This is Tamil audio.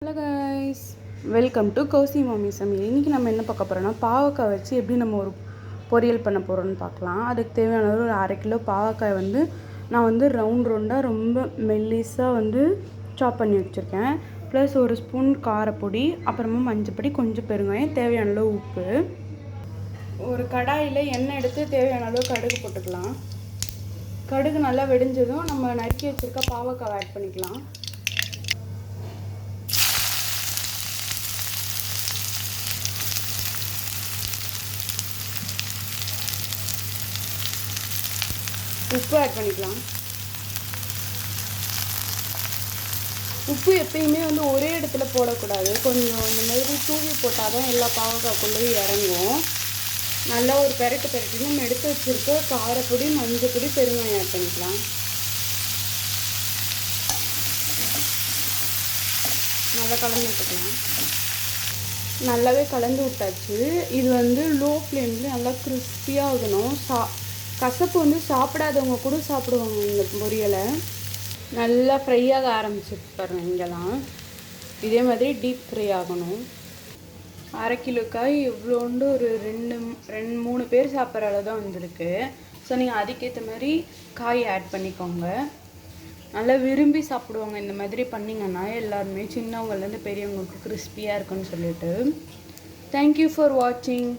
Hello guys, welcome to Kousi Mami சமையல். இன்றைக்கி நம்ம என்ன பார்க்க போகிறோன்னா, பாவக்காய் வச்சு எப்படி நம்ம ஒரு பொரியல் பண்ண போகிறோன்னு பார்க்கலாம். அதுக்கு தேவையான ஒரு 1/2 கிலோ பாவக்காய் நான் ரவுண்டாக ரொம்ப மெல்லிஸாக சாப் பண்ணி வச்சுருக்கேன். ப்ளஸ் ஒரு ஸ்பூன் காரப்பொடி, அப்புறமா மஞ்சப்பொடி, கொஞ்சம் பெருங்காயம், தேவையான அளவு உப்பு. ஒரு கடாயில் எண்ணெய் எடுத்து தேவையான அளவு கடுகு போட்டுக்கலாம். கடுகு நல்லா வெடிஞ்சதும் நம்ம நறுக்கி வச்சுருக்க பாவக்காய் ஆட் பண்ணிக்கலாம். உப்பு ஆட் பண்ணிக்கலாம். உப்பு எப்பயுமே ஒரே இடத்துல போடக்கூடாது. கொஞ்சம் இந்த மாதிரி தூவி போட்டால் தான் எல்லா பாவக்காய்க்குள்ளேயும் இறங்கும். நல்லா ஒரு பெரட்டு நம்ம எடுத்து வச்சுருக்க காரப்பொடி, மஞ்சப்பொடி, பெருங்காயம் ஆட் பண்ணிக்கலாம். நல்லா கலந்து விட்டுக்கலாம். நல்லாவே கலந்து விட்டாச்சு. இது லோ ஃப்ளேமில் நல்லா கிறிஸ்பியாக ஆகணும். கசப்பு சாப்பிடாதவங்க கூட சாப்பிடுவாங்க இந்த பொரியலை. நல்லா ஃப்ரை ஆக ஆரம்பிச்சிட்டு பாருங்க. இங்கெல்லாம் இதே மாதிரி டீப் ஃப்ரை ஆகணும். 1/2 கிலோ காய் இவ்வளோண்டு ஒரு 2-3 பேர் சாப்பிட்ற அளவு தான் வந்திருக்கு. ஸோ நீங்கள் அதுக்கேற்ற மாதிரி காய் ஆட் பண்ணிக்கோங்க. நல்லா விரும்பி சாப்பிடுவாங்க இந்த மாதிரி பண்ணிங்கன்னா எல்லாருமே, சின்னவங்கலேருந்து பெரியவங்களுக்கு கிறிஸ்பியாக இருக்குன்னு சொல்லிட்டு. தேங்க்யூ ஃபார் வாட்சிங்.